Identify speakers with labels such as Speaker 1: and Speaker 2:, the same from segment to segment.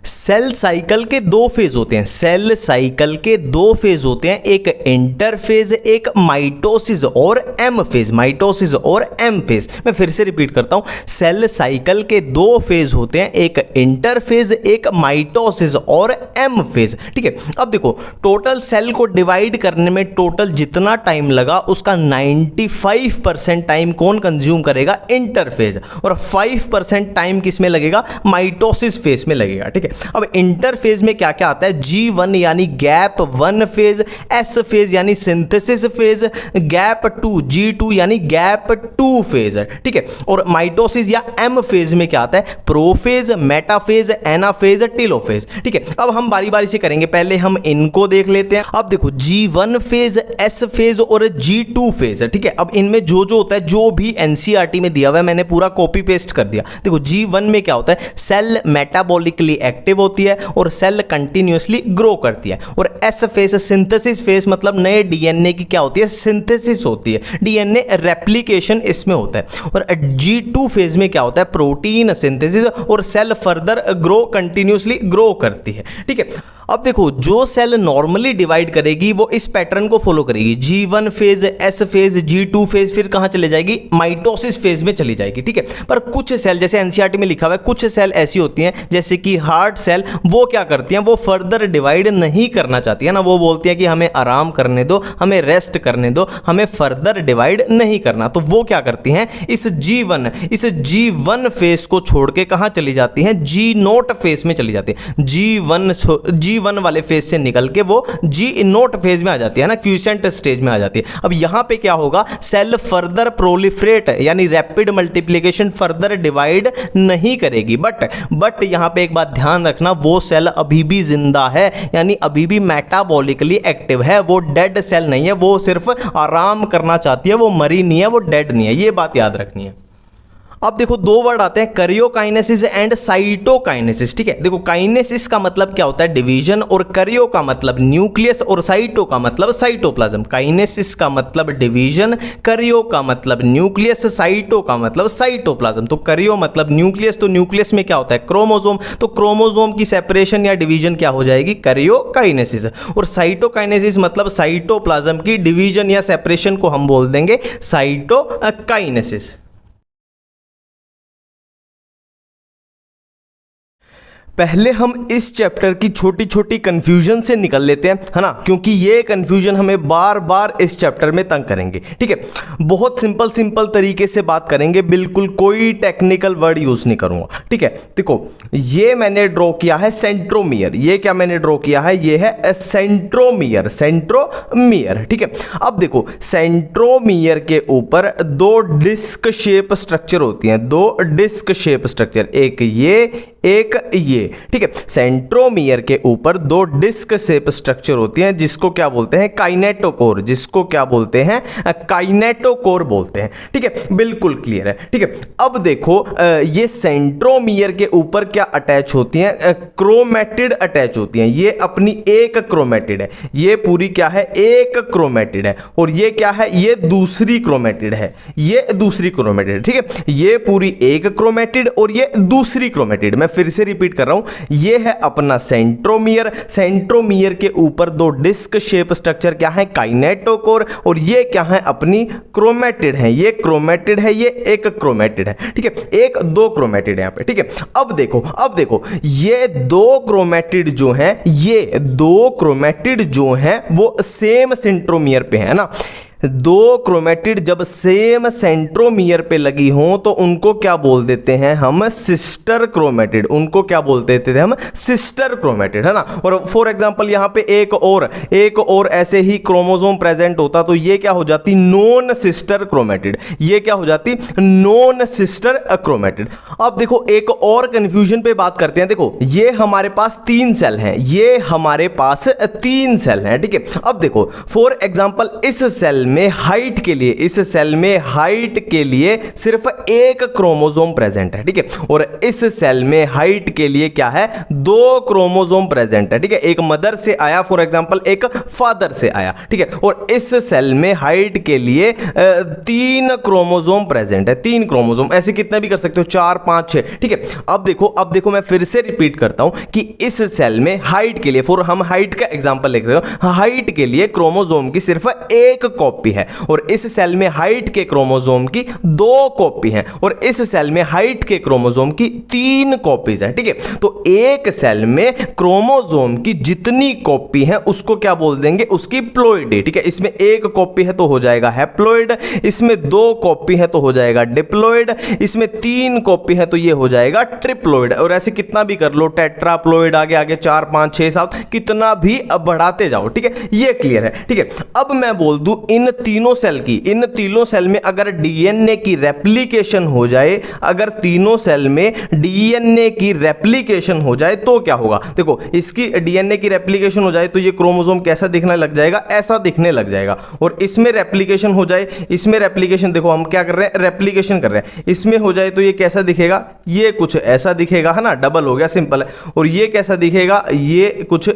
Speaker 1: Cell cycle के दो phase होते हैं। सेल साइकिल के दो फेज होते हैं, एक इंटरफेज, एक माइटोसिस और एम फेज। माइटोसिस और एम फेज। मैं फिर से रिपीट करता हूं, सेल साइकिल के दो फेज होते हैं, एक इंटरफेज, एक माइटोसिस और एम फेज। ठीक है, अब देखो टोटल सेल को डिवाइड करने में टोटल जितना टाइम लगा उसका 95% टाइम कौन कंज्यूम करेगा? इंटरफेज, और 5% टाइम किस में लगेगा? माइटोसिस फेज में लगेगा। ठीक है, अब इंटरफेज में क्या क्या आता है? G1 यानी गैप 1 फेज, S फेज यानी सिंथेसिस फेज, गैप 2 G2 यानी गैप 2 फेज। ठीक है, और माइटोसिस या M फेज में क्या आता है? Prophase, metaphase, anaphase, telophase. ठीक है, अब हम बारी बारी से करेंगे, पहले हम इनको देख लेते हैं। अब देखो G1 फेज, S फेज और G2 फेज। ठीक है, अब इनमें जो जो होता है, जो भी NCERT में दिया हुआ है मैंने पूरा कॉपी पेस्ट कर दिया। देखो G1 में क्या होता है? सेल मेटाबॉलिकली एक्टिव होती है और सेल कंटिन्यूअसली ग्रो करती है। और एस फेज सिंथेसिस फेज मतलब नए डीएनए की क्या होती है? सिंथेसिस होती है, डीएनए रेप्लिकेशन इसमें होता है। और G2 फेज में क्या होता है? प्रोटीन सिंथेसिस और cell further grow, continuously grow करती है। ठीक है, अब देखो जो सेल नॉर्मली डिवाइड करेगी वो इस पैटर्न को फॉलो करेगी। G1 phase, S phase, G2 phase, फिर कहां चले जाएगी? माइटोसिस फेज में चली जाएगी। ठीक है, पर कुछ सेल जैसे एनसीईआरटी में लिखा हुआ है, कुछ सेल ऐसी होती हैं जैसे कि हार्ट सेल, वो क्या करती हैं? वो फर्दर डिवाइड नहीं करना चाहती है ना, वो बोलती है कि हमें आराम करने दो, हमें रेस्ट करने दो, हमें फर्दर डिवाइड नहीं करना। तो वो क्या करती हैं? इस G1 फेज को छोड़ के कहां चली जाती हैं? G0 फेज में चली जाती है। G1 वाले फेज से निकल के वो G0 फेज में आ जाती है ना, क्यूसेंट स्टेज में आ जाती है। अब यहां पे क्या होगा? सेल फर्दर प्रोलिफरेट यानी रैपिड मल्टीप्लिकेशन फर्दर डिवाइड नहीं करेगी। बट यहां पे एक बात ध्यान रखना, वो सेल अभी भी जिंदा है, यानी अभी भी मेटाबॉलिकली एक्टिव है, वो डेड सेल नहीं है, वो सिर्फ आराम करना चाहती है, वो मरी नहीं है, वो डेड नहीं है। ये बात याद रखनी है। अब देखो दो वर्ड आते हैं, करियोकाइनेसिस एंड साइटोकाइनेसिस। ठीक है, देखो काइनेसिस का मतलब क्या होता है? डिवीजन, और करियो का मतलब न्यूक्लियस, और साइटो का मतलब साइटोप्लाज्म। काइनेसिस का मतलब डिवीजन, करियो का मतलब न्यूक्लियस, साइटो का मतलब साइटोप्लाज्म। तो करियो मतलब न्यूक्लियस, तो न्यूक्लियस में क्या होता है? क्रोमोसोम। तो क्रोमोसोम की सेपरेशन या डिवीजन क्या हो जाएगी? करियोकाइनेसिस। और साइटोकाइनेसिस मतलब साइटोप्लाज्म की डिवीजन या सेपरेशन को हम बोल देंगे साइटोकाइनेसिस। पहले हम इस चैप्टर की छोटी छोटी कंफ्यूजन से निकल लेते हैं, है ना, क्योंकि ये कंफ्यूजन हमें बार बार इस चैप्टर में तंग करेंगे। ठीक है, बहुत सिंपल तरीके से बात करेंगे, बिल्कुल कोई टेक्निकल वर्ड यूज नहीं करूंगा। ठीक है, देखो ये मैंने ड्रॉ किया है सेंट्रोमियर। ये क्या मैंने ड्रॉ किया है? ये है सेंट्रोमियर। ठीक है, अब देखो सेंट्रोमियर के ऊपर दो डिस्क शेप स्ट्रक्चर होती हैं, दो डिस्क शेप स्ट्रक्चर, एक ये। ठीक है, सेंट्रोमियर के ऊपर दो डिस्क शेप स्ट्रक्चर होती हैं जिसको क्या बोलते हैं? काइनेटोकोर। जिसको क्या बोलते हैं? काइनेटोकोर बोलते हैं। ठीक है, बिल्कुल क्लियर है। ठीक है, अब देखो ये सेंट्रोमियर के ऊपर क्या अटैच होती हैं? क्रोमेटिड अटैच होती हैं। ये अपनी एक क्रोमेटिड है, ये पूरी क्या है? एक क्रोमेटिड है। और ये क्या है? ये दूसरी क्रोमेटिड है, ये दूसरी क्रोमेटिड। ठीक है, ये पूरी एक क्रोमेटिड और ये दूसरी क्रोमेटिड। मैं फिर से रिपीट कर रहा हूं, ये है अपना सेंट्रोमियर। सेंट्रोमियर के ऊपर दो डिस्क शेप स्ट्रक्चर क्या है? काइनेटोकोर। और ये क्या है? अपनी क्रोमेटिड है। ये क्रोमेटिड है, ये एक क्रोमेटिड है। ठीक है, एक दो क्रोमेटिड है यहां पे। ठीक है, अब देखो ये दो क्रोमेटिड जो हैं, ये दो क्रोमेटिड जो हैं वो सेम सेंट्रोमियर पे है ना। दो क्रोमेटिड जब सेम सेंट्रोमियर पे लगी हों तो उनको क्या बोल देते हैं हम? Sister chromatid. उनको क्या बोल देते थे हम? सिस्टर क्रोमेटिड, है ना। और फॉर एग्जांपल यहां पे एक और ऐसे ही क्रोमोसोम प्रेजेंट होता तो ये क्या हो जाती? Non sister chromatid. ये क्या हो जाती? Non sister chromatid. अब देखो एक और कंफ्यूजन पे बात करते हैं। देखो ये हमारे पास 3 सेल हैं, ये हमारे पास 3 सेल हैं। ठीक है, अब देखो फॉर एग्जांपल इस सेल में हाइट के लिए, इस सेल में हाइट के लिए सिर्फ एक क्रोमोसोम प्रेजेंट है, ठीक है, और इस सेल में हाइट के लिए क्या है, 2 क्रोमोसोम प्रेजेंट है, ठीक है, एक मदर से आया फॉर एग्जांपल, एक फादर से आया, ठीक है, और इस सेल में हाइट के लिए 3 क्रोमोसोम प्रेजेंट है, 3 क्रोमोसोम, ऐसे कितने भी कर सकते हो, 4 5 6, ठीक है। अब देखो मैं फिर से रिपीट करता हूं कि इस सेल में हाइट के लिए, फॉर हम हाइट का एग्जांपल लिख रहे हो, हाइट के लिए क्रोमोसोम की सिर्फ एक कॉपी है, और इस सेल में हाइट के क्रोमोसोम की 2 कॉपी है, और इस सेल में हाइट के क्रोमोसोम की 3 कॉपीज है, ठीक है। तो एक सेल में क्रोमोसोम की जितनी कॉपी है उसको क्या बोल देंगे, उसकी प्लॉइडी, ठीक है। इसमें एक कॉपी है तो हो जाएगा हैप्लॉइड, इसमें 2 कॉपी है तो हो जाएगा डिप्लॉइड, इसमें 3 कॉपी है तो ये हो जाएगा ट्रिप्लॉइड, और ऐसे कितना भी कर लो, टेट्राप्लॉइड, आगे आगे 4 5 6 7 कितना भी अब बढ़ाते जाओ, ठीक है, ये क्लियर है, ठीक है। अब मैं बोल दूं इन तीनों सेल में अगर डीएनए की रेप्लिकेशन हो जाए, अगर तीनों सेल में डीएनए की रेप्लिकेशन हो जाए तो क्या होगा, देखो इसकी डीएनए की रेप्लिकेशन हो जाए तो ये क्रोमोसोम कैसा दिखने लग जाएगा, ऐसा दिखने लग जाएगा, और इसमें रेप्लिकेशन हो जाए, इसमें रेप्लिकेशन, देखो हम क्या कर रहे हैं, रेप्लिकेशन कर रहे हैं, इसमें हो जाए तो ये कैसा दिखेगा, ये कुछ ऐसा दिखेगा, है ना, डबल हो गया, सिंपल है, और ये कैसा दिखेगा, ये कुछ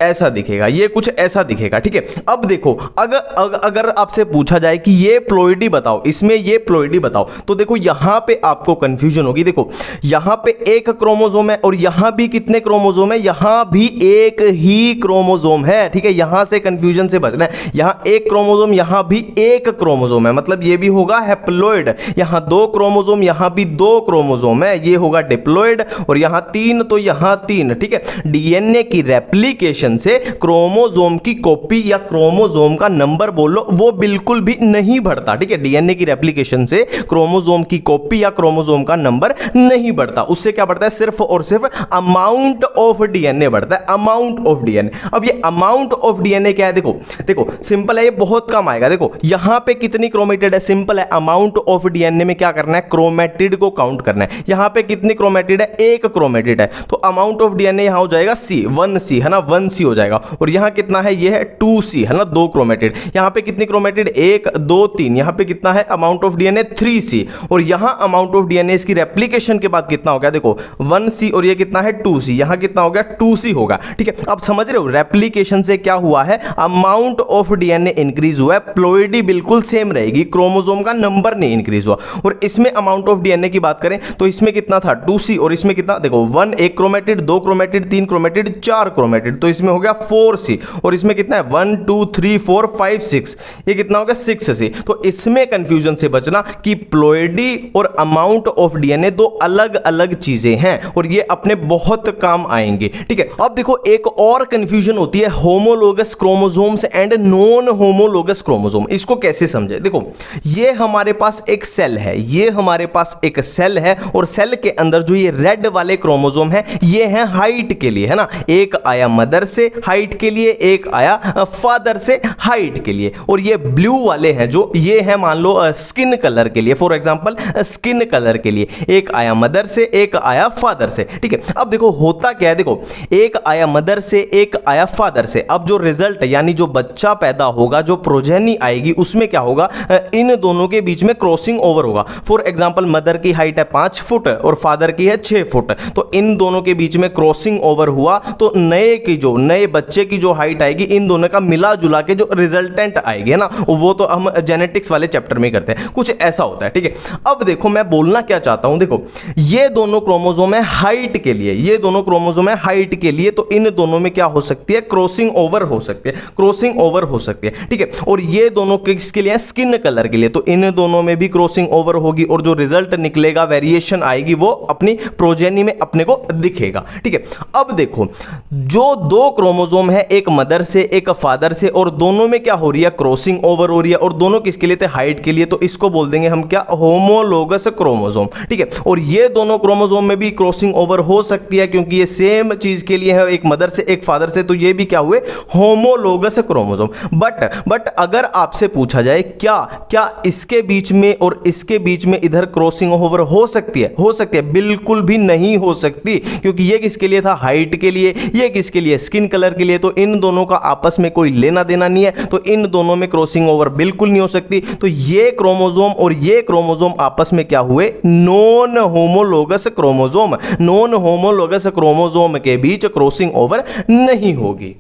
Speaker 1: ऐसा दिखेगा, ये कुछ ऐसा दिखेगा, ठीक है। अब देखो अगर आपसे पूछा जाए कि ये प्लॉइडी बताओ, इसमें ये प्लॉइडी बताओ, तो देखो यहां पे आपको कंफ्यूजन होगी, देखो यहां पे एक क्रोमोसोम है और यहां भी कितने क्रोमोसोम है, यहां भी एक ही क्रोमोसोम है, ठीक है, यहां से कंफ्यूजन से बचना है, यहां एक क्रोमोसोम, यहां भी एक क्रोमोसोम है, मतलब ये भी होगा हैप्लॉइड, यहां 2 क्रोमोसोम, यहां भी 2 क्रोमोसोम है, ये होगा डिप्लॉइड, और यहां 3 तो यहां 3, ठीक है। डीएनए की रेप्लिकेशन से क्रोमोसोम की कॉपी या क्रोमोसोम का नंबर बोलो वो बिल्कुल भी नहीं बढ़ता, ठीक है, डीएनए की रेप्लिकेशन से क्रोमोसोम की कॉपी या क्रोमोसोम का नंबर नहीं बढ़ता, उससे क्या बढ़ता है, सिर्फ और सिर्फ अमाउंट ऑफ डीएनए बढ़ता है, अमाउंट ऑफ डीएनए। अब ये अमाउंट ऑफ डीएनए क्या है, देखो सिंपल है, ये बहुत कम आएगा, देखो यहां पे कितनी क्रोमेटिड है, सिंपल है, अमाउंट ऑफ डीएनए में क्या करना है, क्रोमेटिड को काउंट करना है, यहां पे कितनी क्रोमेटिड है, एक क्रोमेटिड है, तो अमाउंट ऑफ डीएनए यहां हो जाएगा सी, 1C है ना, 1C हो जाएगा, और यहां कितना है, ये है 2C है ना, 2 क्रोमेटिड, यहां पे कितनी क्रोमेटिड, 1 2 3, यहां पे कितना है अमाउंट ऑफ डीएनए 3C, और यहां अमाउंट ऑफ डीएनए इसकी रेप्लिकेशन के बाद कितना हो गया, देखो 1C, और ये कितना है 2C, यहां कितना हो गया 2C होगा, ठीक है। अब समझ रहे हो रेप्लिकेशन से क्या हुआ है, अमाउंट ऑफ डीएनए इंक्रीज हुआ है, प्लॉइडी बिल्कुल सेम रहेगी, क्रोमोसोम का नंबर नहीं इंक्रीज हुआ, और इसमें अमाउंट ऑफ डीएनए की बात करें तो इसमें कितना था 2C, और इसमें कितना, देखो 1 1 क्रोमेटिड, 2 क्रोमेटिड, 3 क्रोमेटिड, 4 क्रोमेटिड, तो इसमें हो गया 4C, और इसमें कितना है 1 2 3 4 5 6, ये कितना हो गया 6C। तो इसमें कंफ्यूजन से बचना कि प्लॉइडी और अमाउंट ऑफ डीएनए 2 अलग अलग चीजें हैं, और ये अपने बहुत काम आएंगे, ठीक है। अब देखो एक और कंफ्यूजन होती है homologous chromosomes and non homologous chromosome, इसको कैसे समझे, देखो ये हमारे पास एक सेल है, ये हमारे पास एक सेल है, और सेल के अंदर जो ये रेड वाले क्रोमोसोम है ये है हाइट के लिए, है ना, एक आया मदर से हाइट के लिए, एक आया फादर से हाइट के लिए, और ये ब्लू वाले हैं जो ये है मान लो स्किन कलर के लिए, फॉर एग्जांपल स्किन कलर के लिए, एक आया मदर से एक आया फादर से, ठीक है। अब देखो होता क्या है, देखो एक आया मदर से एक आया फादर से, अब जो रिजल्ट यानी जो बच्चा पैदा होगा, जो प्रोजेनी आएगी, उसमें क्या होगा, इन दोनों के बीच में क्रॉसिंग ओवर होगा, फॉर एग्जांपल मदर की हाइट है 5 फुट और फादर की है 6 फुट, तो इन दोनों के बीच में क्रॉसिंग ओवर हुआ तो नए बच्चे की जो हाइट आएगी, इन दोनों का मिला जुला के जो रिजल्टेंट आएगी, है ना, वो तो हम जेनेटिक्स वाले चैप्टर में करते हैं, कुछ ऐसा होता है, ठीक है। अब देखो मैं बोलना क्या चाहता हूं, देखो ये दोनों क्रोमोसोम है हाइट के लिए, ये दोनों क्रोमोसोम है हाइट के लिए, तो इन दोनों में क्या हो सकती है, क्रॉसिंग ओवर हो सकती है, क्रॉसिंग ओवर हो सकती है, ठीक है। और ये दोनों किसके लिए, स्किन कलर के लिए, तो इन दोनों में भी क्रॉसिंग ओवर होगी, और जो रिजल्ट निकलेगा, वेरिएशन आएगी, वो अपनी प्रोजेनी में अपने को दिखेगा, ठीक है। अब देखो जो 2 क्रोमोसोम है, एक मदर से एक फादर से, और दोनों में क्या हो रही है, क्रॉसिंग ओवर हो रही है, और दोनों किसके लिए थे, हाइट के लिए, तो इसको बोल देंगे हम क्या, होमोलोगस क्रोमोसोम, ठीक है। और ये दोनों क्रोमोसोम में भी क्रॉसिंग ओवर हो सकती है क्योंकि ये सेम चीज के लिए है, एक मदर से एक फादर से, तो ये भी क्या हुए, होमोलोगस क्रोमोसोम। बट अगर आपसे पूछा जाए क्या इसके बीच में और इसके बीच में इधर क्रॉसिंग ओवर हो सकती है, बिल्कुल भी नहीं हो सकती, क्योंकि ये किसके लिए था, हाइट के लिए, ये किसके लिए, स्किन कलर के लिए। तो इन दोनों का आपस में कोई लेना देना नहीं है, तो इन दोनों में क्रॉसिंग ओवर बिल्कुल नहीं हो सकती। तो ये क्रोमोसोम और ये क्रोमोसोम आपस में क्या हुए, non homologous chromosome. Non homologous chromosome के बीच क्रॉसिंग ओवर नहीं होगी।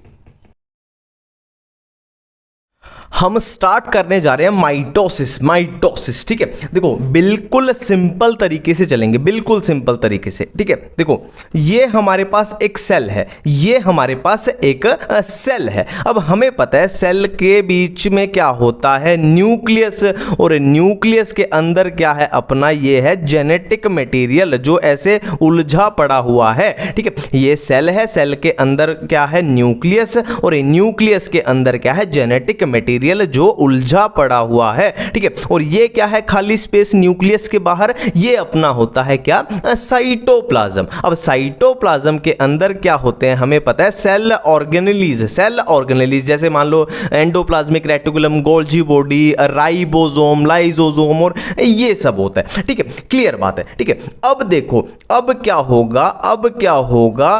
Speaker 1: हम स्टार्ट करने जा रहे हैं माइटोसिस। ठीक है, देखो बिल्कुल सिंपल तरीके से चलेंगे, बिल्कुल सिंपल तरीके से। ठीक है, देखो ये हमारे पास एक सेल है, ये हमारे पास एक सेल है। अब हमें पता है सेल के बीच में क्या होता है, न्यूक्लियस, और न्यूक्लियस के अंदर क्या है अपना, ये है जेनेटिक मटेरियल जो ऐसे उलझा पड़ा हुआ है। ठीक है, ये सेल है, सेल के अंदर क्या है, न्यूक्लियस, और न्यूक्लियस के अंदर क्या है, जेनेटिक मटेरियल जो उलझा पड़ा हुआ है। ठीक है, और ये क्या है, खाली स्पेस न्यूक्लियस के बाहर, ये अपना होता है क्या, साइटोप्लाज्म। अब साइटोप्लाज्म के अंदर क्या होते हैं हमें पता है, सेल ऑर्गेनेलीज। सेल ऑर्गेनेलीज जैसे मान लो endoplasmic reticulum, Golgi body, ribosome, lysosome, और ये सब होता है। ठीक है, क्लियर बात है। ठीक है, अब देखो अब क्या होगा, अब क्या होगा,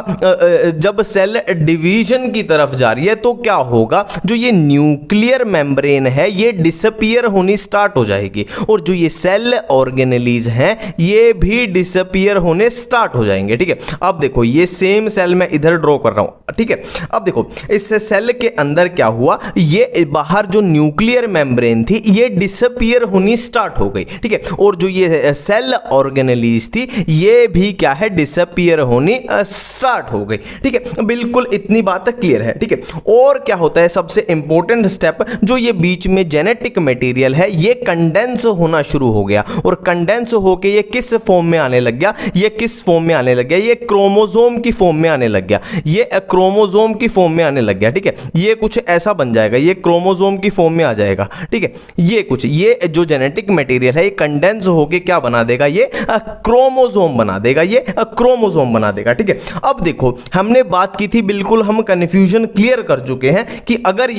Speaker 1: जब सेल डिवीजन की तरफ जा रही है तो क्या होगा, जो ये न्यूक्लियर मेम्ब्रेन है ये डिसअपीयर होनी स्टार्ट हो जाएगी, और जो ये सेल ऑर्गेनेलीज हैं ये भी डिसअपीयर होने स्टार्ट हो जाएंगे। ठीक है, अब देखो ये सेम सेल मैं इधर ड्रॉ कर रहा हूं। ठीक है, अब देखो इस सेल के अंदर क्या हुआ, ये बाहर जो न्यूक्लियर मेम्ब्रेन थी ये डिसअपीयर होनी स्टार्ट हो गई। ठीक है, और जो ये सेल ऑर्गेनेलीज थी ये भी क्या है, डिसअपीयर होनी स्टार्ट हो गई। ठीक है, बिल्कुल इतनी बात क्लियर है। ठीक है, और क्या होता है, सबसे इंपॉर्टेंट स्टेप, जो ये बीच में जेनेटिक मटेरियल है ये कंडेंस होना शुरू हो गया, और कंडेंस होके ये किस फॉर्म में आने लग गया, ये किस फॉर्म में आने लग गया, ये क्रोमोसोम की फॉर्म में आने लग गया, ये क्रोमोसोम की फॉर्म में आने लग गया। ठीक है, ये कुछ ऐसा बन जाएगा, ये क्रोमोसोम की फॉर्म में आ जाएगा। ठीक है, ये कुछ, ये जो जेनेटिक मटेरियल है ये कंडेंस होके क्या बना देगा, ये क्रोमोसोम बना देगा, ये क्रोमोसोम बना देगा। ठीक है, अब देखो हमने बात की थी, बिल्कुल हम कंफ्यूजन क्लियर कर चुके हैं कि अगर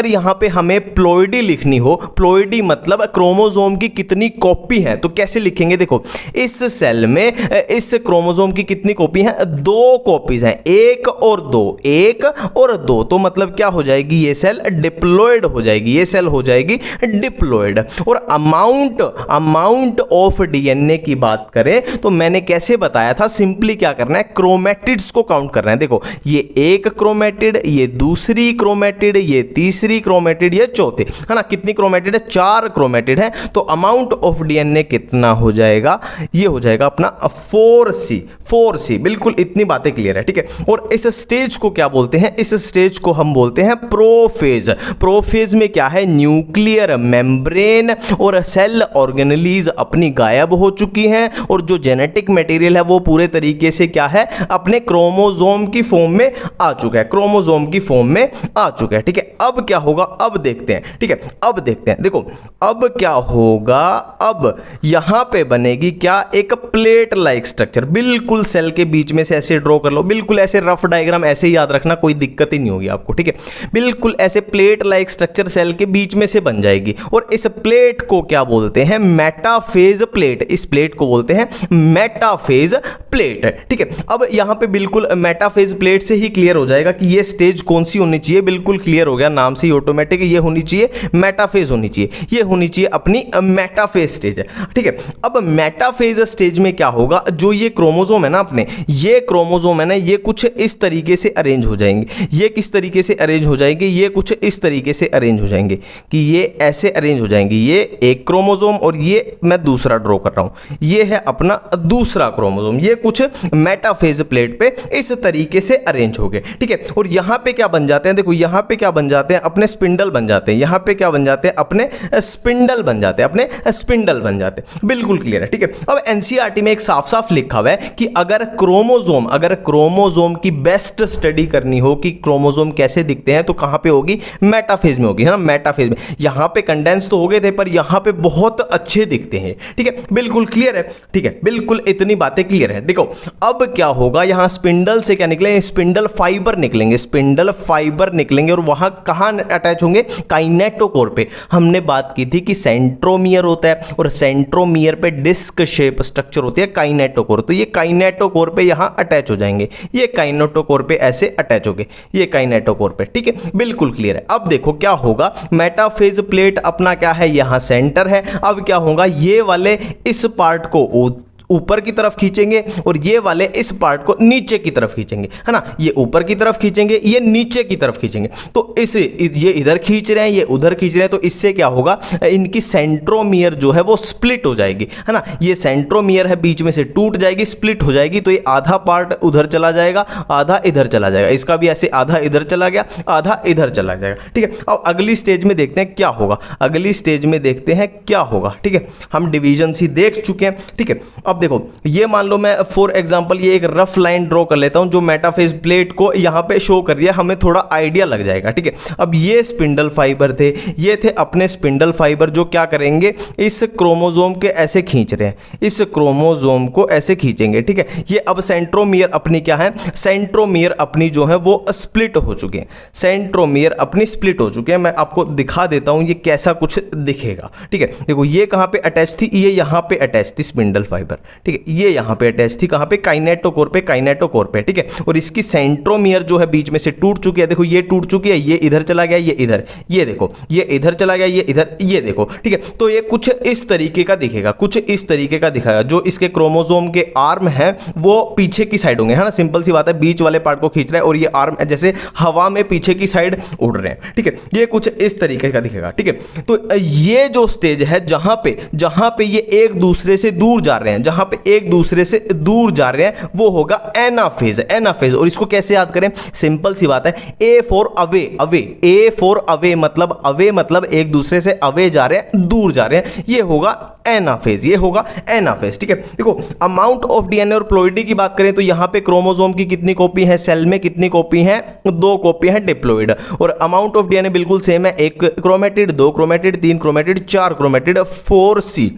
Speaker 1: यहां पे हमें प्लॉइडी लिखनी हो, प्लॉइडी मतलब क्रोमोसोम की कितनी कॉपी है, तो कैसे लिखेंगे, देखो इस सेल में इस क्रोमोसोम की कितनी कॉपी है, 2 कॉपीज हैं, 1 और 2, 1 और 2, तो मतलब क्या हो जाएगी, ये सेल डिप्लॉयड हो जाएगी, ये सेल हो जाएगी डिप्लॉयड। और अमाउंट ऑफ डीएनए की बात करें तो मैंने कैसे बताया था, सिंपली क्या करना है, क्रोमैटिड्स को काउंट करना है। देखो ये एक क्रोमैटिड, ये दूसरी क्रोमैटिड, ये तीसरी क्रोमैटिड, ये चौथी, है ना, कितनी क्रोमैटिड है, 4 क्रोमैटिड है। तो अमाउंट ऑफ डीएनए कितना हो जाएगा, ये हो जाएगा अपना 4C। बिल्कुल इतनी बातें क्लियर है। ठीक है, और इस स्टेज को क्या बोलते हैं, इस स्टेज को हम बोलते हैं प्रोफेज। प्रोफेज में क्या है, न्यूक्लियर मेम्ब्रेन और सेल ऑर्गेनेलीज अपनी गायब हो चुकी हैं, और जो जेनेटिक मटेरियल है वो पूरे तरीके से क्या है, अपने क्रोमोसोम की फॉर्म में आ चुका है, क्रोमोसोम की फॉर्म में आ चुका है। ठीक है, अब क्या होगा, अब देखते हैं। ठीक है, अब देखते हैं, देखो अब क्या होगा, अब यहां पे बनेगी क्या, एक प्लेट लाइक स्ट्रक्चर। बिल्कुल सेल के बीच में से ऐसे ड्रॉ कर लो, बिल्कुल ऐसे रफ डायग्राम ऐसे याद रखना, कोई दिक्कत ही नहीं होगी आपको। ठीक है, बिल्कुल ऐसे प्लेट लाइक स्ट्रक्चर सेल के बीच में से बन जाएगी, और इस प्लेट को क्या बोलते हैं, मेटाफेज प्लेट। इस प्लेट को बोलते हैं मेटाफेज प्लेट। ठीक है, अब यहां पे बिल्कुल मेटाफेज प्लेट से ही क्लियर हो जाएगा कि ये स्टेज कौन सी होनी चाहिए, बिल्कुल क्लियर हो गया, नाम से ही ऑटोमेटिक ये होनी चाहिए, मेटाफेज होनी चाहिए, ये होनी चाहिए अपनी मेटाफेज स्टेज है। ठीक है, अब मेटाफेज स्टेज में क्या होगा, जो ये क्रोमोसोम है ना अपने, ये क्रोमोसोम है ना, ये कुछ इस तरीके से अरेंज हो जाएंगे, ये किस तरीके से अरेंज हो जाएंगे, ये कुछ इस तरीके से अरेंज हो जाएंगे कि ये ऐसे अरेंज हो जाएंगे, ये एक क्रोमोसोम और ये मैं दूसरा ड्रॉ कर रहा हूं, ये है अपना दूसरा क्रोमोसोम, ये कुछ मेटाफेज प्लेट पे इस तरीके से अरेंज हो गए। ठीक है, और यहां पे क्या बन जाते हैं, देखो यहां पे क्या बन जाते हैं, अपने स्पिंडल बन जाते हैं, यहां पे क्या बन जाते हैं, अपने स्पिंडल बन जाते हैं, अपने स्पिंडल बन जाते हैं। बिल्कुल क्लियर है। ठीक है, अब एनसीईआरटी में एक साफ साफ लिखा हुआ है कि अगर क्रोमोसोम की बेस्ट स्टडी करनी हो कि क्रोमोसोम कैसे दिखते हैं तो कहां पे होगी, मेटाफेज में होगी, है ना, मेटाफेज में। यहां पे कंडेंस तो हो गए थे पर यहां पे बहुत अच्छे दिखते हैं। ठीक है, बिल्कुल क्लियर है। ठीक है, बिल्कुल इतनी बातें क्लियर है। देखो अब क्या होगा, यहां स्पिंडल से क्या निकलेंगे, स्पिंडल फाइबर निकलेंगे, स्पिंडल फाइबर निकलेंगे, और वहां कहां अटैच अटैच होंगे काइनेटोकोर पे। हमने बात की थी कि सेंट्रोमियर होता है और सेंट्रोमियर पे डिस्क शेप स्ट्रक्चर होती है काइनेटोकोर, तो ये काइनेटोकोर पे यहां अटैच हो जाएंगे, ये काइनेटोकोर पे ऐसे अटैच हो गए, ये काइनेटोकोर पे, ठीक है, बिल्कुल क्लियर है। अब देखो क्या होगा, मेटाफेज प्लेट अपना क्या है, यहां सेंटर है। अब क्या होगा, ये वाले इस पार्ट को ऊपर की तरफ खींचेंगे और ये वाले इस पार्ट को नीचे की तरफ खींचेंगे, है ना, ये ऊपर की तरफ खींचेंगे, ये नीचे की तरफ खींचेंगे। तो ये इधर खींच रहे हैं, ये उधर खींच रहे हैं, तो इससे क्या होगा, इनकी सेंट्रोमियर जो है वो स्प्लिट हो जाएगी, है ना, ये सेंट्रोमियर है बीच में से टूट जाएगी, स्प्लिट हो जाएगी। तो ये आधा पार्ट उधर चला जाएगा, आधा इधर चला जाएगा, इसका भी ऐसे आधा इधर चला गया, आधा इधर चला जाएगा, ठीक है। अब अगली स्टेज में देखते हैं क्या होगा, अगली स्टेज में देखते हैं क्या होगा, ठीक है। हम डिवीजन ही देख चुके हैं, ठीक है। अब देखो ये मान लो मैं फॉर एग्जांपल ये एक रफ लाइन ड्रॉ कर लेता हूं जो मेटाफेज प्लेट को यहां पे शो कर रही है, हमें थोड़ा आइडिया लग जाएगा, ठीक है। अब ये स्पिंडल फाइबर थे, ये थे अपने स्पिंडल फाइबर जो क्या करेंगे, इस क्रोमोसोम के ऐसे खींच रहे हैं, इस क्रोमोसोम को ऐसे खींचेंगे, ठीक है। ये अब सेंट्रोमियर अपनी क्या है, सेंट्रोमियर अपनी जो है वो स्प्लिट हो चुके हैं, सेंट्रोमियर अपनी स्प्लिट हो चुके हैं। मैं आपको दिखा देता हूं ये कैसा कुछ दिखेगा, ठीक है। देखो ये कहां पे अटैच थी, ये यहां पे अटैच थी स्पिंडल फाइबर, ठीक है, ये यहां पे अटैच थी, कहां पे, काइनेटोकोर पे, काइनेटोकोर पे, ठीक है। और इसकी सेंट्रोमियर जो है बीच में से टूट चुकी है, देखो ये टूट चुकी है, ये इधर चला गया, ये इधर, ये देखो ये इधर चला गया, ये इधर, ये देखो, ठीक है। तो ये कुछ इस तरीके का दिखेगा, कुछ इस तरीके का दिखाएगा। जो इसके क्रोमोसोम के आर्म है वो पीछे की साइड होंगे, है ना, सिंपल सी बात है, बीच वाले पार्ट को खींच रहा है और ये आर्म जैसे हवा में पीछे की साइड उड़ रहे हैं, ठीक है। ये कुछ इस तरीके का दिखेगा, ठीक है। तो ये जो स्टेज है जहां पे ये एक दूसरे से दूर जा रहे हैं, जहां पे एक दूसरे से दूर जा रहे हैं, वो होगा एनाफेज, एनाफेज। और इसको कैसे याद करें, सिंपल सी बात है, A for away, away, A for away मतलब एक दूसरे से अवे जा रहे हैं, दूर जा रहे हैं, ये होगा एनाफेज, ये होगा एनाफेज, ठीक है। देखो अमाउंट ऑफ डीएनए और प्लॉइडी की बात करें तो यहां पे क्रोमोसोम की कितनी कॉपी है, सेल में कितनी कॉपी है, 2 कॉपी है डिप्लॉइड। और अमाउंट ऑफ डीएनए बिल्कुल सेम है, 1 chromatid, 2 chromatid, 3 chromatid, 4 chromatid, 4C,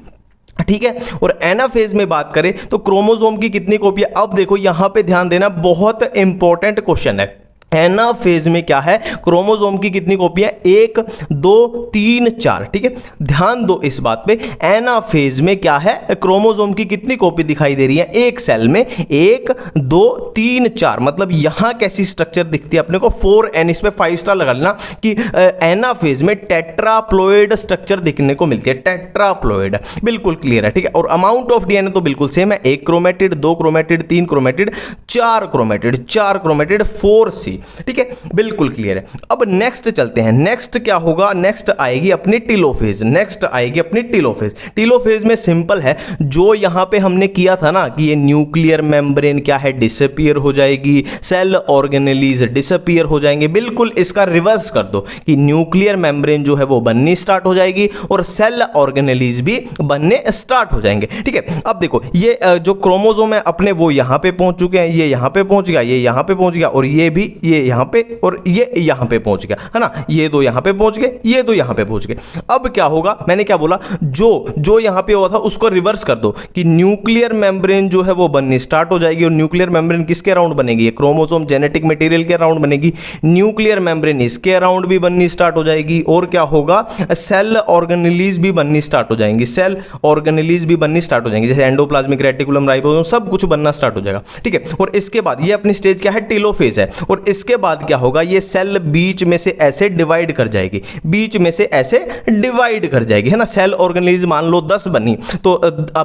Speaker 1: ठीक है। और एनाफेज में बात करें तो क्रोमोसोम की कितनी कॉपी है। अब देखो यहां पे ध्यान देना, बहुत इंपॉर्टेंट क्वेश्चन है। एनाफेज में क्या है, क्रोमोसोम की कितनी कॉपी है, 1 2 3 4, ठीक है। ध्यान दो इस बात पे, एनाफेज में क्या है, क्रोमोसोम की कितनी कॉपी दिखाई दे रही है, एक सेल में 1 2 3 4, मतलब यहां कैसी स्ट्रक्चर दिखती है अपने को, 4N, इस पे 5 स्टार लगा लेना कि एनाफेज में टेट्राप्लॉइड स्ट्रक्चर दिखने को मिलती है, टेट्राप्लॉइड, बिल्कुल क्लियर है, ठीक है। और अमाउंट ऑफ डीएनए तो बिल्कुल सेम है, 1 chromatid, 2 chromatid, 3 chromatid, 4 chromatid, 4C, ठीक है, बिल्कुल क्लियर है। अब नेक्स्ट चलते हैं, नेक्स्ट क्या होगा, नेक्स्ट आएगी अपनी टीलोफेज, नेक्स्ट आएगी अपनी टीलोफेज। टीलोफेज में सिंपल है, जो यहां पे हमने किया था ना कि ये न्यूक्लियर मेम्ब्रेन क्या है, डिसअपीयर हो जाएगी, सेल ऑर्गेनेलीज डिसअपीयर हो जाएंगे, बिल्कुल इसका रिवर्स कर दो कि न्यूक्लियर मेम्ब्रेन जो है वो बननी स्टार्ट हो जाएगी और सेल ऑर्गेनेलीज भी बनने स्टार्ट हो जाएंगे, ठीक है। अब देखो ये जो क्रोमोसोम है अपने वो यहां पे पहुंच चुके हैं, ये यहां पे पहुंच गया, ये यहां पे पहुंच गया, और ये भी ये यहां पे और ये यहां पे पहुंच गया, है ना, ये 2 यहां पे पहुंच गए, ये 2 यहां पे पहुंच गए। अब क्या होगा, मैंने क्या बोला, जो यहां पे हुआ था उसको रिवर्स कर दो कि न्यूक्लियर मेम्ब्रेन जो है वो बननी स्टार्ट हो जाएगी। और न्यूक्लियर मेम्ब्रेन किसके अराउंड बनेगी, ये क्रोमोसोम जेनेटिक मटेरियल के अराउंड बनेगी, न्यूक्लियर मेम्ब्रेन इसके अराउंड भी बननी स्टार्ट हो जाएगी। और क्या होगा, सेल ऑर्गेनेलीज भी बननी स्टार्ट हो जाएंगी, सेल ऑर्गेनेलीज भी बननी स्टार्ट हो जाएंगी, जैसे एंडोप्लाज्मिक रेटिकुलम, राइबोसोम, सब कुछ बनना स्टार्ट हो जाएगा, ठीक है। और इसके बाद ये अपनी स्टेज क्या है, टीलोफेज है। और इसके बाद क्या होगा, ये सेल बीच में से ऐसे डिवाइड कर जाएगी, बीच में से ऐसे डिवाइड कर जाएगी, है ना। सेल ऑर्गेनेलीज मान लो 10 बनी तो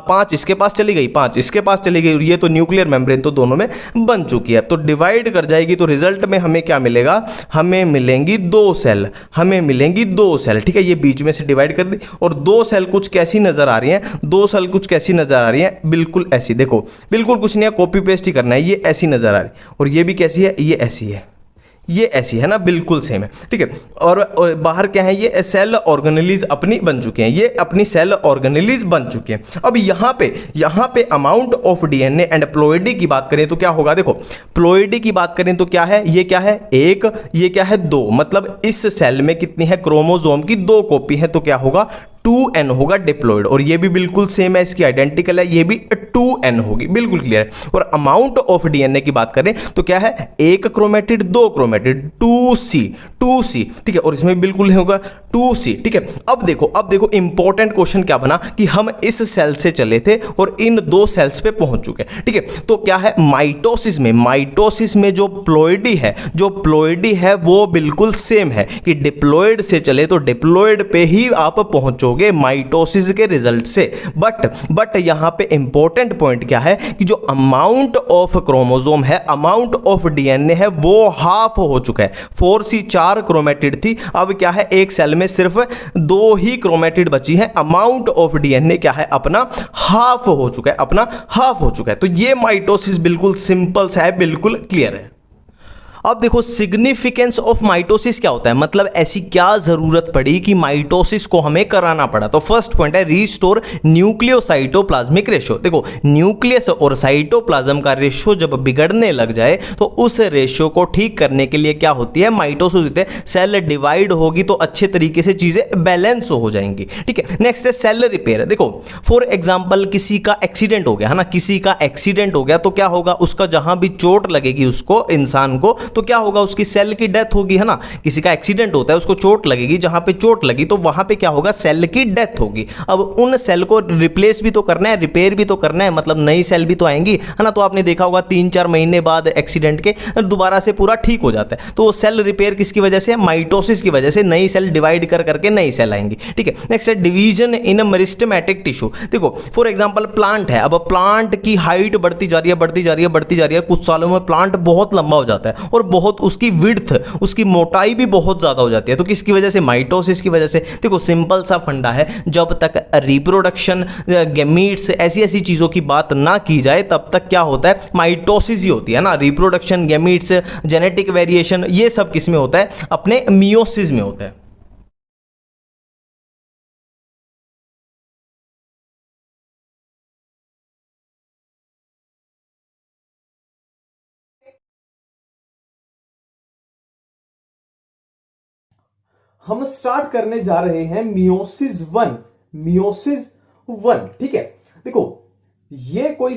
Speaker 1: 5 इसके पास चली गई, 5 इसके पास चली गई, और ये तो न्यूक्लियर मेम्ब्रेन तो दोनों में बन चुकी है, तो डिवाइड कर जाएगी। तो रिजल्ट में हमें क्या मिलेगा, हमें मिलेंगी 2 सेल, हमें मिलेंगी 2 सेल, ठीक है। ये बीच में से डिवाइड कर दी और 2 सेल कुछ कैसी नजर आ रही है, 2 सेल कुछ कैसी नजर आ रही है, बिल्कुल ऐसी, देखो बिल्कुल कुछ नहीं है, कॉपी पेस्ट ही करना है, ये ऐसी नजर आ रही है, और ये भी कैसी है, ये ऐसी है, ये ऐसी है ना, बिल्कुल सेम है, ठीक है। और बाहर क्या है, ये सेल ऑर्गेनेलीज अपनी बन चुके हैं, ये अपनी सेल ऑर्गेनेलीज बन चुके हैं। अब यहाँ पे amount of DNA and ploidy की बात करें तो क्या होगा, देखो प्लॉइडी की बात करें तो क्या है, ये क्या है 1, ये क्या है 2, मतलब इस सेल में कितनी है, क्रोमोसोम की 2 कॉपी है, तो क्या होगा 2n होगा डिप्लॉयड, और ये भी बिल्कुल सेम है, इसकी आइडेंटिकल है, ये भी 2n होगी, बिल्कुल क्लियर है। और अमाउंट ऑफ डीएनए की बात करें तो क्या है, एक क्रोमेटिड, दो क्रोमेटिड, 2c, ठीक है, और इसमें बिल्कुल होगा 2c, ठीक है। अब देखो इंपॉर्टेंट क्वेश्चन क्या बना कि हम इस सेल से चले थे और इन दो सेल्स पे पहुंच चुके, ठीक है। तो क्या है, माइटोसिस में जो प्लॉइडी है वो बिल्कुल सेम है कि डिप्लॉयड से चले तो डिप्लॉयड पे ही आप पहुंचोगे माइटोसिस के रिजल्ट से। बट यहां पे इंपॉर्टेंट पॉइंट क्या है कि जो अमाउंट ऑफ क्रोमोसोम है, अमाउंट ऑफ डीएनए है, वो हाफ हो चुका है। 4c 4 क्रोमेटिड थी, अब क्या है, एक सेल में सिर्फ 2 ही क्रोमेटिड बची है, अमाउंट ऑफ डीएनए क्या है, अपना हाफ हो चुका है। तो ये माइटोसिस बिल्कुल सिंपल सा है, बिल्कुल क्लियर है। अब देखो सिग्निफिकेंस ऑफ माइटोसिस क्या होता है, मतलब ऐसी क्या जरूरत पड़ी कि माइटोसिस को हमें कराना पड़ा। तो फर्स्ट पॉइंट है रीस्टोर न्यूक्लियोसाइटोप्लाज्मिक रेशियो। देखो न्यूक्लियस और साइटोप्लाज्म का रेशियो जब बिगड़ने लग जाए तो उस रेशियो को ठीक करने के लिए क्या होती है, माइटोसिस होती है। सेल डिवाइड होगी तो अच्छे तरीके से चीजें बैलेंस हो जाएंगी, ठीक है। नेक्स्ट है सेल रिपेयर। देखो फॉर एग्जाम्पल किसी का एक्सीडेंट हो गया है ना, किसी का एक्सीडेंट हो गया तो क्या होगा, उसका जहां भी चोट लगेगी उसको, इंसान को, तो क्या होगा, उसकी सेल की डेथ होगी, है ना। किसी का एक्सीडेंट होता है, उसको चोट लगेगी, जहां पे चोट लगी तो वहां पे क्या होगा, सेल की डेथ होगी। अब उन सेल को रिप्लेस भी तो करना है, रिपेयर भी तो करना है, मतलब नई सेल भी तो आएंगी, है ना। तो आपने देखा होगा 3-4 महीने बाद एक्सीडेंट के दोबारा से पूरा ठीक हो जाता है। तो सेल रिपेयर किसकी वजह से, माइटोसिस की वजह से, नई सेल डिवाइड कर करके नई सेल आएंगी, ठीक है। नेक्स्ट है डिवीजन इन मेरिस्टेमेटिक टिश्यू। देखो फॉर एग्जांपल प्लांट है, अब प्लांट की हाइट बढ़ती जा रही है, कुछ सालों में प्लांट बहुत लंबा हो जाता है और बहुत उसकी विड्थ, उसकी मोटाई भी बहुत ज्यादा हो जाती है। तो किसकी वजह से, माइटोसिस की वजह से। देखो सिंपल सा फंडा है, जब तक रिप्रोडक्शन, गैमीट्स, ऐसी चीजों की बात ना की जाए तब तक क्या होता है, माइटोसिस ही होती है ना। रिप्रोडक्शन, गैमीट्स, जेनेटिक वेरिएशन, ये सब किस में होता है, अपने मियोसिस में होता है।
Speaker 2: हम स्टार्ट करने जा रहे हैं मियोसिस वन, ठीक है। देखो ये कोई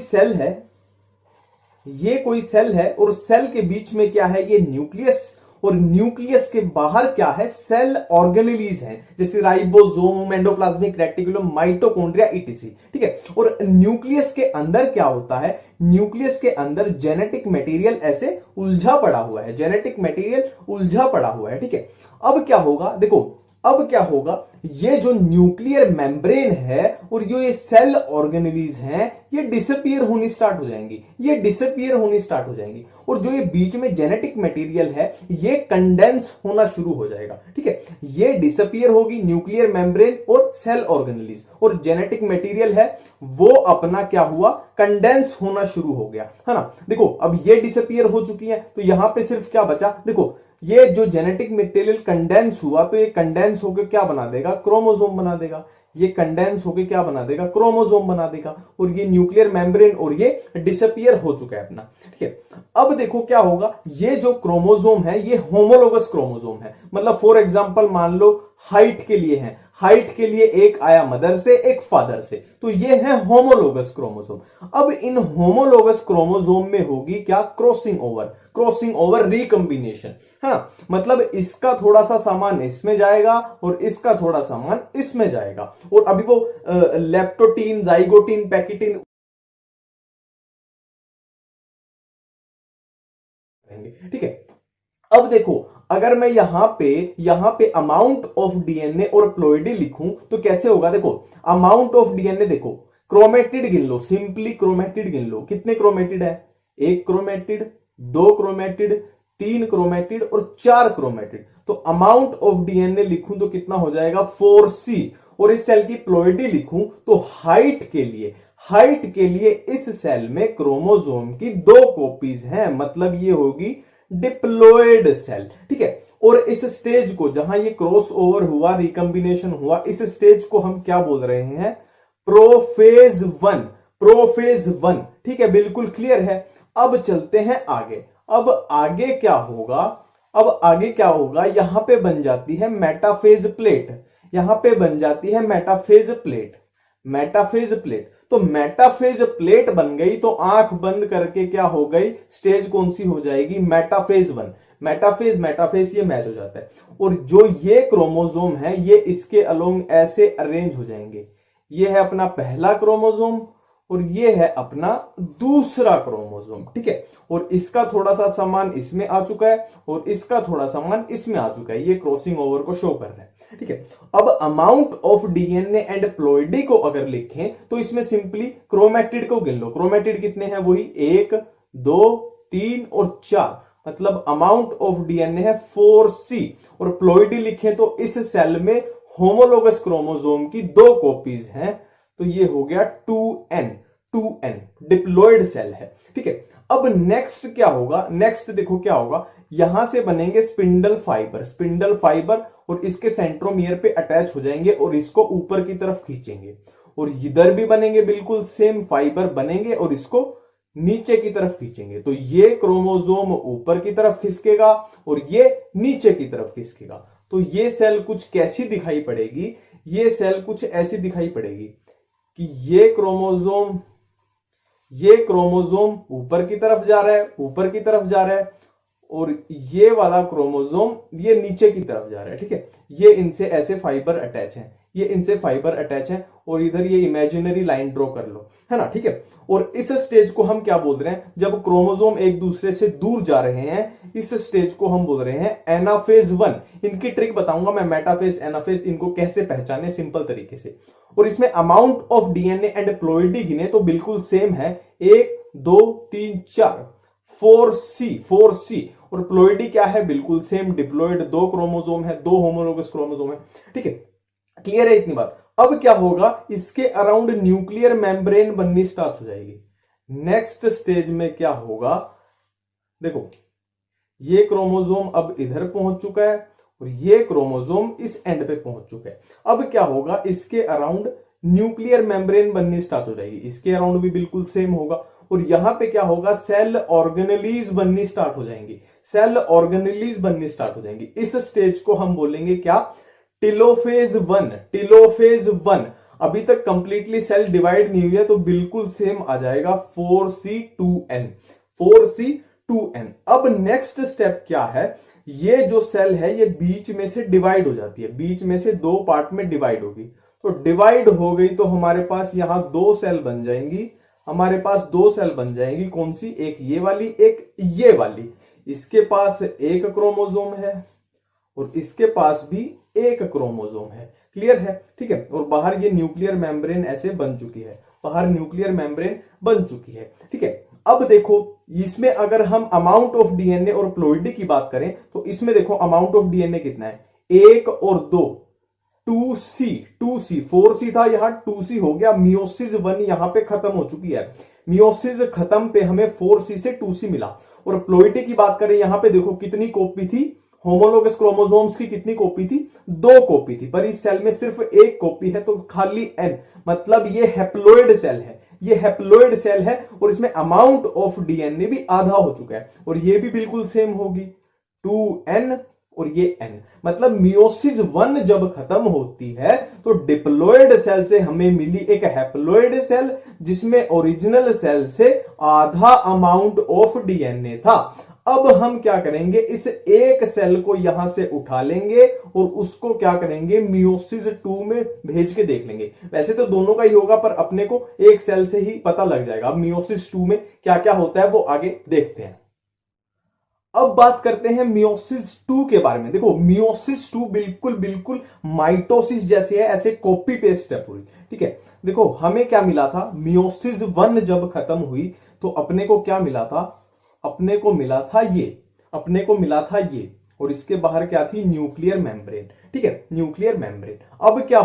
Speaker 2: सेल है और सेल के बीच में क्या है, ये न्यूक्लियस, और न्यूक्लियस के बाहर क्या है, सेल ऑर्गेनेलीज है, जैसे ribosome, endoplasmic reticulum, mitochondria etc, ठीक है। और न्यूक्लियस के अंदर क्या होता है, न्यूक्लियस के अंदर जेनेटिक मटेरियल ऐसे उलझा पड़ा हुआ है, ठीक है। अब क्या होगा, देखो अब क्या होगा, ये जो न्यूक्लियर मेम्ब्रेन है और ये सेल ऑर्गेनेलीज हैं, ये डिसअपीयर होनी स्टार्ट हो जाएंगी, और जो ये बीच में जेनेटिक मटेरियल है ये कंडेंस होना शुरू हो जाएगा, ठीक है। ये डिसअपीयर होगी, न्यूक्लियर मेम्ब्रेन और सेल ऑर्गेनेलीज, और जेनेटिक मटेरियल है वो अपना क्या हुआ, कंडेंस होना शुरू हो गया, है ना। देखो अब ये डिसअपीयर हो चुकी है, तो यहां पे सिर्फ क्या बचा, देखो ये जो जेनेटिक मटेरियल कंडेंस हुआ तो ये कंडेंस होकर क्या बना देगा, क्रोमोसोम बना देगा। ये कंडेंस होकर क्या बना देगा, क्रोमोसोम बना देगा, और ये न्यूक्लियर मेम्ब्रेन और ये डिसअपीयर हो चुका है अपना, ठीक है। अब देखो क्या होगा, ये जो क्रोमोसोम है ये होमोलोगस क्रोमोसोम है, मतलब फॉर एग्जांपल मान लो हाइट के लिए एक आया मदर से, एक फादर से, तो ये है होमोलोगस क्रोमोसोम। अब इन होमोलोगस क्रोमोसोम में होगी क्या, क्रॉसिंग ओवर रिकंबिनेशन, है ना। मतलब इसका थोड़ा सा सामान इसमें जाएगा और इसका थोड़ा सामान इसमें जाएगा, और अभी वो लेप्टोटीन, जाइगोटीन, पैकिटीन, ठीक है। अब देखो अगर मैं यहां पे अमाउंट ऑफ डीएनए और प्लॉइडी लिखूं तो कैसे होगा, देखो अमाउंट ऑफ डीएनए, देखो क्रोमेटिड गिन लो, सिंपली क्रोमेटिड गिन लो, कितने क्रोमेटिड है, 1 क्रोमेटिड, 2 क्रोमेटिड, 3 क्रोमेटिड और 4 क्रोमेटिड। तो अमाउंट ऑफ डीएनए लिखूं तो कितना हो जाएगा, 4c, और इस सेल की प्लॉइडी लिखूं तो हाइट के लिए इस सेल में क्रोमोसोम की 2 कॉपीज हैं, मतलब ये होगी डिप्लॉयड सेल, ठीक है। और इस स्टेज को जहां ये क्रॉस ओवर हुआ, रिकंबिनेशन हुआ, इस स्टेज को हम क्या बोल रहे हैं, प्रोफेज वन, ठीक है, बिल्कुल क्लियर है। अब चलते हैं आगे। अब आगे क्या होगा, यहां पे बन जाती है मेटाफेज प्लेट। यहां पे बन जाती है मेटाफेज प्लेट। मेटाफेज प्लेट, तो मेटाफेज प्लेट बन गई तो आंख बंद करके क्या हो गई, स्टेज कौन सी हो जाएगी, मेटाफेज 1। मेटाफेज मेटाफेज ये मैच हो जाता है। और जो ये क्रोमोसोम है ये इसके अलोंग ऐसे अरेंज हो जाएंगे। ये है अपना पहला क्रोमोसोम और ये है अपना दूसरा क्रोमोसोम, ठीक है। और इसका थोड़ा सा सामान इसमें आ चुका है और इसका थोड़ा सामान इसमें आ चुका है, ये क्रॉसिंग ओवर को शो कर रहा है, ठीक है। अब amount of DNA and ploidy को अगर लिखें तो इसमें सिंपली क्रोमैटिड को गिन लो। क्रोमैटिड कितने हैं, वही 1 2 3 और 4, मतलब अमाउंट ऑफ डीएनए है 4C। और प्लॉइडी लिखें तो इस सेल में होमोलोगस क्रोमोसोम की 2 कॉपीज हैं, तो ये हो गया 2n डिप्लॉइड सेल है, ठीक है। अब नेक्स्ट क्या होगा, नेक्स्ट देखो क्या होगा, यहां से बनेंगे स्पिंडल फाइबर और इसके सेंट्रोमियर पे अटैच हो जाएंगे और इसको ऊपर की तरफ खींचेंगे। और इधर भी बनेंगे बिल्कुल सेम फाइबर बनेंगे और इसको नीचे की तरफ खींचेंगे। तो ये क्रोमोसोम ऊपर की तरफ खिसकेगा और ये नीचे की तरफ खिसकेगा। तो ये सेल कुछ कैसी दिखाई पड़ेगी, ये सेल कुछ ऐसी दिखाई पड़ेगी कि ये क्रोमोसोम ऊपर की तरफ जा रहा है और ये वाला क्रोमोसोम ये नीचे की तरफ जा रहा है, ठीक है। ये इनसे ऐसे फाइबर अटैच हैं और इधर ये इमेजिनरी लाइन ड्रॉ कर लो, है ना, ठीक है। और इस स्टेज को हम क्या बोल रहे हैं, जब क्रोमोसोम एक दूसरे से दूर जा रहे हैं, इस स्टेज को हम बोल रहे हैं एनाफेज 1। इनकी ट्रिक बताऊंगा मैं, मेटाफेज एनाफेज इनको कैसे पहचाने सिंपल तरीके से। और इसमें amount of DNA and ploidy गिने तो बिल्कुल सेम है, 1 2 3 4 4C। और प्लॉइडी क्या है, बिल्कुल सेम डिप्लॉइड, 2 क्रोमोसोम है, 2 होमोलोगस क्रोमोसोम है, ठीक है। क्लियर है इतनी बात। अब क्या होगा, इसके अराउंड न्यूक्लियर मेम्ब्रेन बननी स्टार्ट हो जाएगी। नेक्स्ट स्टेज में क्या होगा, देखो ये क्रोमोसोम अब इधर पहुंच चुका है और ये क्रोमोसोम इस एंड पे पहुंच चुका है। अब क्या होगा, इसके अराउंड न्यूक्लियर मेम्ब्रेन बननी स्टार्ट हो जाएगी, इसके अराउंड भी बिल्कुल सेम होगा। और यहां पे क्या होगा, सेल ऑर्गेनेलीज बननी स्टार्ट हो जाएंगी। इस स्टेज को हम बोलेंगे क्या, टिलोफेज 1। अभी तक कंप्लीटली सेल डिवाइड नहीं हुई है तो बिल्कुल सेम आ जाएगा 4C2N। अब नेक्स्ट स्टेप क्या है, ये जो सेल है ये बीच में से डिवाइड हो जाती है, बीच में से 2 पार्ट में डिवाइड होगी। तो डिवाइड हो गई तो हमारे पास यहां 2 सेल बन जाएंगी, कौन सी, एक ये वाली एक ये वाली। इसके पास एक क्रोमोसोम है और इसके पास भी एक क्रोमोसोम है, क्लियर है, ठीक है। और बाहर ये न्यूक्लियर मेम्ब्रेन ऐसे बन चुकी है, ठीक है। अब देखो इसमें अगर हम अमाउंट ऑफ डीएनए और प्लॉइडी की बात करें तो इसमें देखो अमाउंट ऑफ डीएनए कितना है, 1 और 2 2C 4C था, यहां 2C हो गया। मियोसिस 1 यहां पे खत्म हो चुकी है, मियोसिस खत्म पे हमें 4C से 2C मिला। और प्लॉइडी की बात करें, यहां पे देखो कितनी कॉपी थी, होमोलोगस क्रोमोसोम्स की कितनी कॉपी थी, 2 कॉपी थी, पर इस सेल में सिर्फ 1 कॉपी है तो खाली N, मतलब ये हैप्लोइड सेल है और इसमें अमाउंट ऑफ डीएनए भी आधा हो चुका है। और ये भी बिल्कुल सेम होगी, 2N और ये N, मतलब मियोसिस 1 जब खत्म होती है तो डिप्लॉइड सेल से हमें मिली एक हैप्लोइड सेल जिसमें ओरिजिनल सेल से आधा अमाउंट ऑफ डीएनए था। अब हम क्या करेंगे, इस एक सेल को यहां से उठा लेंगे और उसको क्या करेंगे, मियोसिस 2 में भेज के देख लेंगे। वैसे तो दोनों का ही होगा पर अपने को एक सेल से ही पता लग जाएगा। अब मियोसिस 2 में क्या क्या होता है वो आगे देखते हैं। अब बात करते हैं मियोसिस 2 के बारे में। देखो मियोसिस 2 बिल्कुल माइटोसिस जैसे है, ऐसे कॉपी पेस्ट है पूरी, ठीक है। देखो हमें क्या मिला था, मियोसिस 1 जब खत्म हुई तो अपने को क्या मिला था, अपने को मिला था ये और इसके बाहर क्या थी, न्यूक्लियर मेम्ब्रेन, ठीक है, न्यूक्लियर मेम्ब्रेन। अब क्या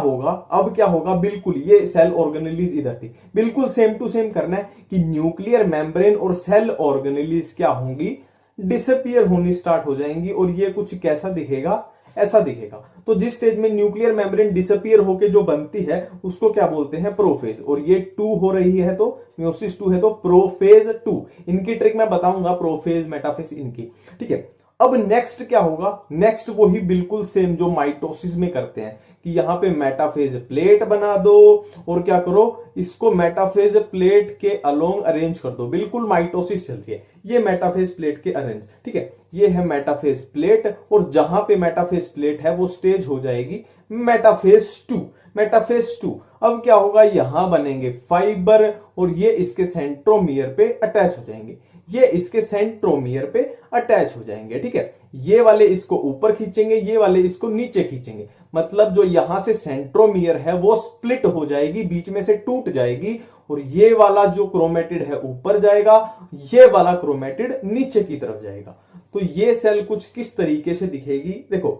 Speaker 2: होगा, बिल्कुल ये सेल ऑर्गेनेलीज इधर थी, बिल्कुल सेम टू सेम करना है कि न्यूक्लियर मेम्ब्रेन और सेल ऑर्गेनेलीज क्या होंगी, डिसअपियर होनी स्टार्ट हो जाएंगी। और ये कुछ कैसा दिखेगा, ऐसा दिखेगा। तो जिस स्टेज में न्यूक्लियर मेम्ब्रेन डिसअपियर होके जो बनती है उसको क्या बोलते हैं, प्रोफेज। और ये 2 हो रही है तो मियोसिस 2 है तो प्रोफेज 2। इनकी ट्रिक मैं बताऊंगा, प्रोफेज मेटाफेज इनकी, ठीक है। अब नेक्स्ट क्या होगा, नेक्स्ट वही बिल्कुल सेम जो माइटोसिस में करते हैं कि यहां पे मेटाफेज प्लेट बना दो और क्या करो, इसको मेटाफेज प्लेट के अलोंग अरेंज कर दो। बिल्कुल माइटोसिस चलती है, ये मेटाफेज प्लेट के अरेंज, ठीक है, ये है मेटाफेज प्लेट और जहां पे मेटाफेज प्लेट है वो स्टेज हो जाएगी मेटाफेज 2। मेटाफेज 2 अब क्या होगा, यहां बनेंगे फाइबर और ये इसके सेंट्रोमियर पे अटैच हो जाएंगे, ये इसके सेंट्रोमियर पे अटैच हो जाएंगे, ठीक है। ये वाले इसको ऊपर खींचेंगे, ये वाले इसको नीचे खींचेंगे, मतलब जो यहां से सेंट्रोमियर है वो स्प्लिट हो जाएगी, बीच में से टूट जाएगी और ये वाला जो क्रोमेटिड है ऊपर जाएगा, ये वाला क्रोमेटिड नीचे की तरफ जाएगा। तो ये सेल कुछ किस तरीके से दिखेगी, देखो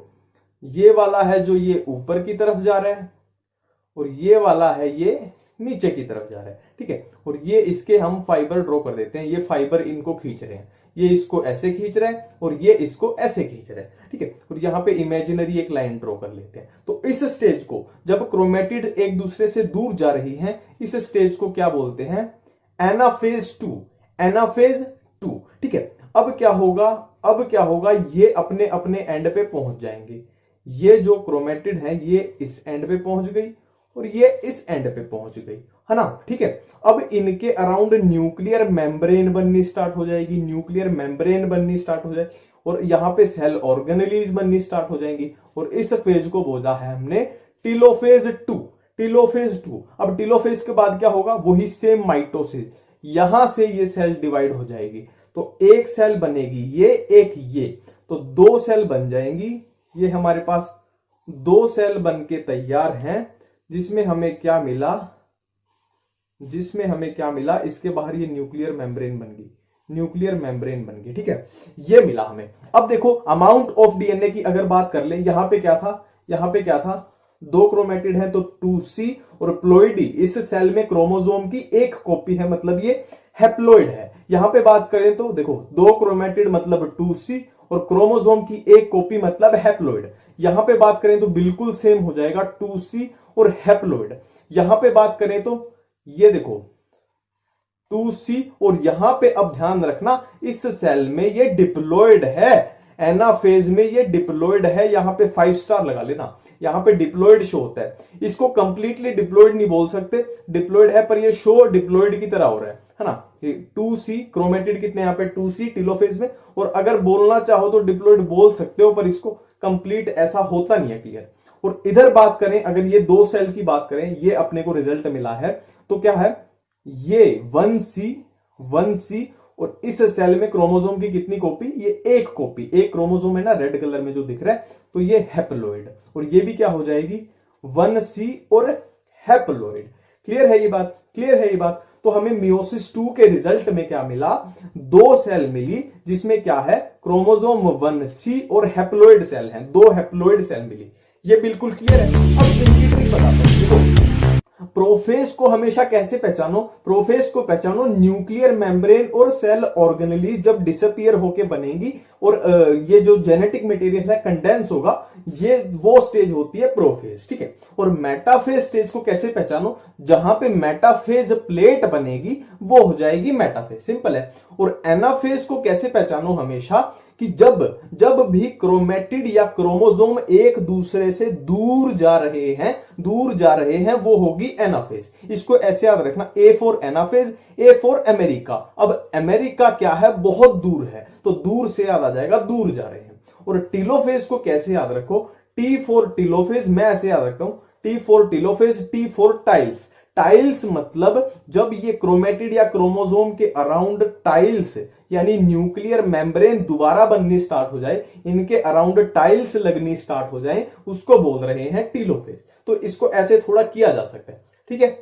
Speaker 2: ये वाला है जो ये ऊपर की तरफ जा रहा है और ये वाला है ये नीचे की तरफ जा रहा है, ठीक है। और ये इसके हम फाइबर ड्रॉ कर देते हैं, ये फाइबर इनको खींच रहे हैं, ये इसको ऐसे खींच रहा है और ये इसको ऐसे खींच रहा है, ठीक है। और यहां पे इमेजिनरी एक लाइन ड्रॉ कर लेते हैं। तो इस स्टेज को जब क्रोमेटिड एक दूसरे से दूर जा रही हैं, इस स्टेज को क्या बोलते हैं, एनाफेज 2, एनाफेज 2, ठीक है। अब क्या होगा, अब क्या होगा, ये अपने अपने एंड पे पहुंच जाएंगे, ये जो क्रोमेटिड है ये इस एंड पे पहुंच गई और ये इस एंड पे पहुंच गई, है ना, ठीक है। अब इनके अराउंड न्यूक्लियर मेम्ब्रेन बननी स्टार्ट हो जाएगी, न्यूक्लियर मेम्ब्रेन बननी स्टार्ट हो जाएगी और यहां पे सेल ऑर्गेनेलीज बननी स्टार्ट हो जाएंगी और इस फेज को बोला है हमने टीलोफेज 2, टीलोफेज 2। अब टीलोफेज के बाद क्या होगा, वही सेम माइटोसिस, यहां से ये सेल डिवाइड हो जाएगी, तो एक सेल बनेगी ये, एक ये, तो दो सेल बन जाएंगी। ये हमारे पास दो सेल बन के तैयार हैं, जिसमें हमें क्या मिला, जिसमें हमें क्या मिला, इसके बाहर ये न्यूक्लियर मेम्ब्रेन बन गई, न्यूक्लियर मेम्ब्रेन बन गई, ठीक है, ये मिला हमें। अब देखो अमाउंट ऑफ डीएनए की अगर बात कर ले, यहां पे क्या था, यहां पे क्या था, दो क्रोमेटिड है तो 2C और प्लोइडी, इस सेल में क्रोमोसोम की एक कॉपी है, मतलब ये हैप्लोइड है। यहां पे बात करें तो देखो दो क्रोमेटिड मतलब 2C और क्रोमोसोम की एक कॉपी मतलब हैप्लोइड। यहां पे बात करें तो बिल्कुल सेम हो जाएगा 2C और हैप्लोइड। यहां पे बात करें तो ये देखो 2C और यहां पे अब ध्यान रखना इस सेल में ये डिप्लॉयड है, एनाफेज में ये डिप्लॉयड है, यहां पे 5 स्टार लगा लेना, यहां पे डिप्लॉयड शो होता है। इसको कंप्लीटली डिप्लॉयड नहीं बोल सकते, डिप्लॉयड है पर ये शो डिप्लॉयड की तरह हो रहा है ना। 2C क्रोमेटिड कितने यहां पे 2C टीलोफेज में, और अगर बोलना चाहो तो डिप्लॉयड बोल सकते हो पर इसको कंप्लीट ऐसा होता नहीं है, क्लियर। और इधर बात करें, अगर ये दो सेल की बात करें, ये अपने को रिजल्ट मिला है तो क्या है, ये 1C और इस सेल में क्रोमोसोम की कितनी कॉपी, ये एक कॉपी, एक क्रोमोसोम है ना रेड कलर में जो दिख रहा है, तो ये हैप्लोइड और ये भी क्या हो जाएगी 1C और हैप्लोइड। क्लियर है ये बात, क्लियर है ये बात। तो हमें मियोसिस 2 के रिजल्ट में क्या मिला, दो सेल मिली जिसमें क्या है क्रोमोसोम 1C और हैप्लोइड सेल है, दो हैप्लोइड सेल मिली, ये बिल्कुल क्लियर है। अब इनकी ट्रिक बताता हूं, देखो प्रोफेज को हमेशा कैसे पहचानो, प्रोफेज को पहचानो न्यूक्लियर मेम्ब्रेन और सेल ऑर्गेनेलीज जब डिसअपियर होके बनेंगी और ये जो जेनेटिक मटेरियल है कंडेंस होगा, ये वो स्टेज होती है प्रोफेज, ठीक है। और मेटाफेज स्टेज को कैसे पहचानो, जहां पे मेटाफेज प्लेट बनेगी वो हो जाएगी मेटाफेज, सिंपल है। और एनाफेज को कैसे पहचानो, हमेशा कि जब भी क्रोमेटिड या क्रोमोसोम एक दूसरे से दूर जा रहे हैं वो होगी एनाफेज। इसको ऐसे याद रखना, A for anaphase, A for America. अब अमेरिका क्या है, बहुत दूर है, तो दूर से याद आ जाएगा दूर जा रहे हैं। और टीलोफेज को कैसे याद रखो, टी फॉर टीलोफेज, मैं ऐसे याद रखता हूं, T for telophase, T for tiles. Tiles मतलब जब ये क्रोमेटिड या क्रोमोसोम के अराउंड टाइल्स यानी न्यूक्लियर मेम्ब्रेन दोबारा बननी स्टार्ट हो जाए, इनके अराउंड टाइल्स लगनी स्टार्ट हो जाए, उसको बोल रहे हैं टीलोफेज। तो इसको ऐसे थोड़ा किया जा सकता है, ठीक है।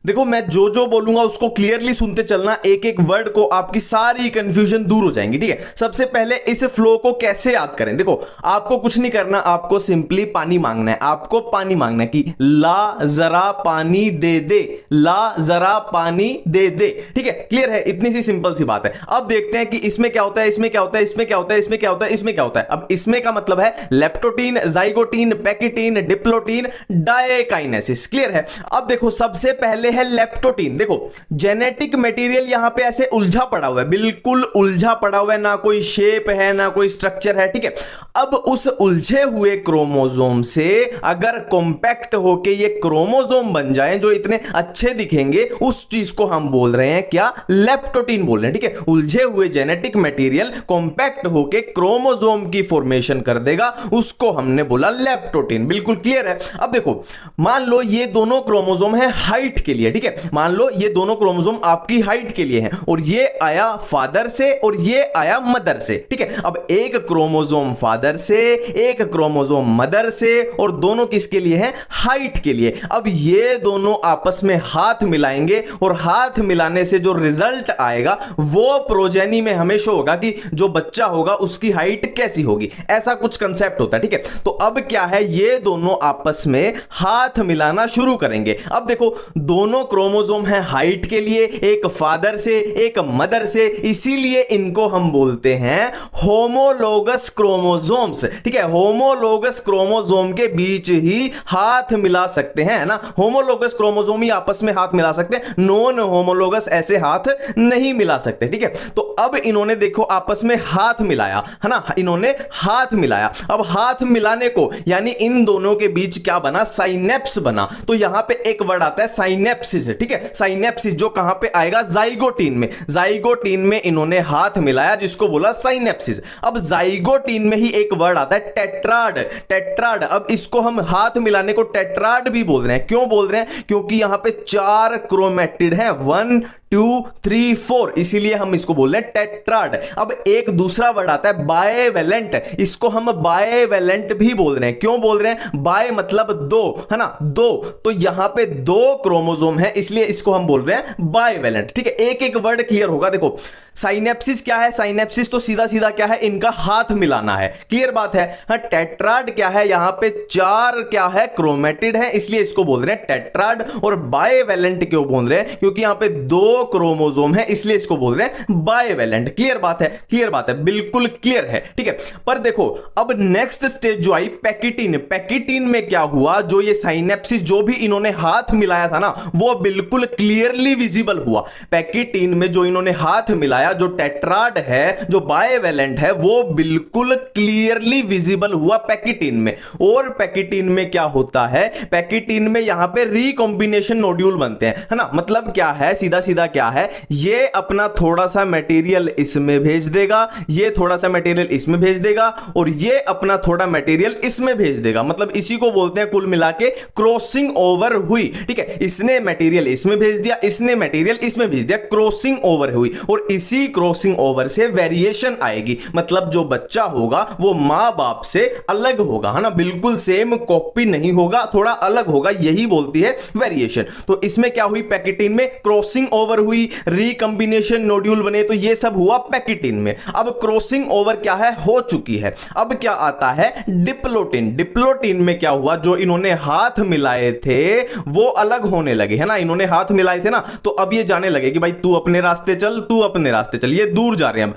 Speaker 1: देखो मैं जो जो बोलूंगा उसको क्लियरली सुनते चलना, एक एक वर्ड को, आपकी सारी कंफ्यूजन दूर हो जाएंगी, ठीक है। सबसे पहले इस फ्लो को कैसे याद करें, देखो आपको कुछ नहीं करना, आपको सिंपली पानी मांगना है, आपको पानी मांगना है कि ला जरा पानी दे दे, ला जरा पानी दे दे, ठीक है, क्लियर है, इतनी सी सिंपल सी बात है। अब देखते हैं कि इसमें क्या होता है, इसमें क्या होता है, इसमें क्या होता है, इसमें क्या होता है, इसमें क्या होता है। अब इसमें का मतलब है leptotene, zygotene, pachytene, diplotene, diakinesis, clear है। अब देखो सबसे पहले है लेप्टोटीन। देखो जेनेटिक मटेरियल यहां पे ऐसे उलझा पड़ा हुआ है, बिल्कुल उलझा पड़ा हुआ है, ना कोई शेप है ना कोई स्ट्रक्चर है, ठीक है। अब उस उलझे हुए क्रोमोसोम से अगर कॉम्पैक्ट होके ये क्रोमोसोम बन जाए जो इतने अच्छे दिखेंगे, उस चीज को हम बोल रहे हैं क्या, लेप्टोटीन बोल रहे हैं, ठीक है। उलझे हुए जेनेटिक मटेरियल कॉम्पैक्ट होके क्रोमोसोम की फॉर्मेशन कर देगा, उसको हमने बोला लेप्टोटीन। बिल्कुल क्लियर है। अब देखो मान लो ये दोनों क्रोमोसोम है हाइट के लिए, ठीक है। मान लो ये दोनों क्रोमोसोम आपकी हाइट के लिए हैं और ये आया फादर से और ये आया मदर से, ठीक है। अब एक क्रोमोसोम फादर से, एक क्रोमोसोम मदर से, और दोनों किसके लिए हैं, हाइट के लिए। अब ये दोनों आपस में हाथ मिलाएंगे और हाथ मिलाने से जो रिजल्ट आएगा वो प्रोजेनी में हमेशा होगा कि जो बच्चा होगा उसकी हाइट कैसी होगी, ऐसा कुछ कंसेप्ट होता है, ठीक है। तो अब क्या है, ये दोनों आपस में हाथ मिलाना शुरू करेंगे। अब देखो दोनों क्रोमोसोम हैं हाइट के लिए, एक फादर से एक मदर से, इसीलिए इनको हम बोलते हैं होमोलोगस क्रोमोसोम्स, ठीक है। होमोलोगस क्रोमोसोम के बीच ही हाथ मिला सकते हैं, है ना। होमोलोगस क्रोमोसोम ही आपस में हाथ मिला सकते हैं, नॉन होमोलोगस ऐसे हाथ नहीं मिला सकते, ठीक है। तो अब इन्होंने देखो आपस में हाथ मिलाया, है ना, इन्होंने हाथ मिलाया। अब हाथ मिलाने को यानी इन दोनों के बीच क्या बना, साइनेप्स बना। तो यहां पे एक वर्ड आता है साइनेप्सिस, ठीक है। साइनेप्सिस जो कहां पे आएगा, जाइगोटीन में। जाइगोटीन में इन्होंने हाथ मिलाया जिसको बोला साइनेप्सिस। अब जाइगोटीन में ही एक वर्ड आता है टेट्राड। टेट्राड, अब इसको हम हाथ मिलाने को टेट्राड भी बोल रहे हैं। क्यों बोल रहे हैं, क्योंकि यहां पे 4 क्रोमैटिड हैं, 1 2 3 4, इसीलिए हम इसको बोल रहे हैं टेट्राड। अब एक दूसरा वर्ड आता है बायवेलेंट, इसको हम बायवेलेंट भी बोल रहे हैं। क्यों बोल रहे हैं, बाय मतलब दो, है ना, दो। तो यहां पे 2 क्रोमोसोम है इसलिए इसको हम बोल रहे हैं बायवेलेंट, ठीक है। एक एक वर्ड क्लियर होगा। देखो साइनेप्सिस क्या है, साइनेप्सिस तो सीधा सीधा क्या है, इनका हाथ मिलाना है, क्लियर बात है। हाँ, टेट्राड क्या है, यहां पे 4 क्या है, क्रोमैटिड है, इसलिए इसको बोल रहे हैं टेट्राड। और बायवेलेंट क्यों बोल रहे हैं, क्योंकि यहां पे 2 क्रोमोसोम है इसलिए इसको बोल रहे हैं बायवेलेंट। क्लियर बात है, क्लियर बात है, बिल्कुल क्लियर है, ठीक है। पर देखो अब नेक्स्ट स्टेज जो आई पैकिटीन। पैकिटीन में क्या हुआ, जो ये साइनेप्सिस जो भी इन्होंने हाथ मिलाया था ना, वो बिल्कुल क्लियरली विजिबल हुआ। पैकिटीन में जो इन्होंने हाथ मिलाया, जो टेट्राड है, जो बायवेलेंट है, वो बिल्कुल क्लियरली विजिबल हुआ पैकिटीन में। और पैकिटीन में क्या होता है, पैकिटीन में यहां पे रिकॉम्बिनेशन नोड्यूल बनते हैं, है ना। मतलब क्या है, सीधा सीधा क्या है, ये अपना थोड़ा सा मटेरियल इसमें भेज देगा, ये थोड़ा सा मटेरियल इसमें भेज देगा, और ये अपना थोड़ा मटेरियल इसमें भेज देगा। मतलब इसी को बोलते हैं कुल मिला के क्रॉसिंग ओवर हुई, ठीक है। इसने मटेरियल इसमें भेज दिया, इसने मटेरियल इसमें भेज दिया, क्रॉसिंग ओवर हुई। और इसी क्रॉसिंग ओवर से वेरिएशन आएगी, मतलब जो बच्चा होगा वो मां बाप से अलग होगा, है ना, बिल्कुल सेम कॉपी नहीं होगा, थोड़ा अलग होगा, यही बोलती है वेरिएशन। तो इसमें क्या हुई, पैकिटीन में क्रॉसिंग ओवर हुई, रिकॉम्बिनेशन नोड्यूल बने, तो ये सब हुआ पैकिटीन में। अब क्रॉसिंग ओवर क्या है, हो चुकी है। अब क्या आता है, डिप्लोटीन। डिप्लोटीन में क्या हुआ, जो इन्होंने हाथ मिलाए थे वो अलग होने लगे, है ना। इन्होंने हाथ मिलाए थे ना, तो अब ये जाने लगे कि भाई तू अपने रास्ते चल, तू अपने रास्ते चल, ये दूर जा रहे हैं।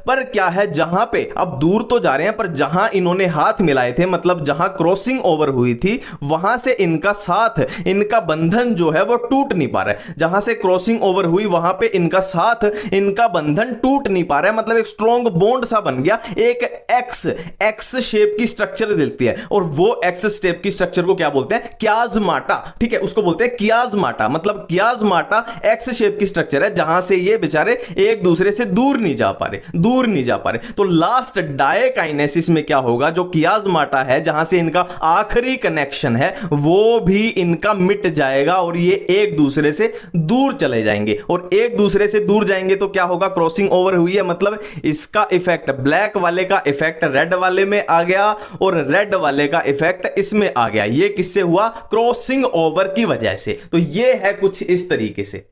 Speaker 1: पर क्या है, जहां पे अब दूर तो जा रहे हैं, पर जहां इन्होंने हाथ मिलाए थे, मतलब जहां क्रॉसिंग ओवर हुई थी, वहां से इनका साथ, इनका बंधन जो है वो टूट नहीं पा रहा है। जहां से क्रॉसिंग ओवर हुई वहां पे इनका साथ, इनका बंधन टूट नहीं पा रहा है, मतलब एक स्ट्रॉन्ग बॉन्ड सा बन गया। एक एक्स शेप की स्ट्रक्चर देती है, और वो एक्स शेप की स्ट्रक्चर को क्या बोलते हैं, कियाजमाटा, ठीक है, उसको बोलते हैं कियाजमाटा। मतलब कियाजमाटा एक्स शेप की स्ट्रक्चर है, जहां से ये बेचारे एक दूसरे से दूर नहीं जा पा रहे। तो लास्ट डायकाइनेसिस में क्या होगा, जो कियाजमाटा है, जहां से इनका आखिरी कनेक्शन है, वो भी इनका मिट जाएगा और ये एक दूसरे से दूर चले जाएंगे। और एक दूसरे से दूर जाएंगे तो क्या होगा, क्रॉसिंग ओवर हुई है, मतलब इसका इफेक्ट, ब्लैक वाले का इफेक्ट रेड वाले में आ गया और रेड वाले का इफेक्ट इसमें आ गया। ये किससे हुआ, क्रॉसिंग ओवर की वजह से। तो ये है कुछ इस तरीके से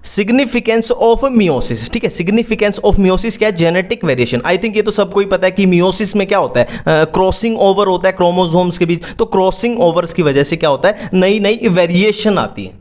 Speaker 1: सिग्निफिकेंस ऑफ मियोसिस, ठीक है। सिग्निफिकेंस ऑफ मियोसिस क्या है, जेनेटिक वेरिएशन। आई थिंक ये तो सबको ही पता है कि मियोसिस में क्या होता है, क्रॉसिंग ओवर होता है क्रोमोसोम्स के बीच। तो क्रॉसिंग ओवर्स की वजह से क्या होता है, नई नई वेरिएशन आती है।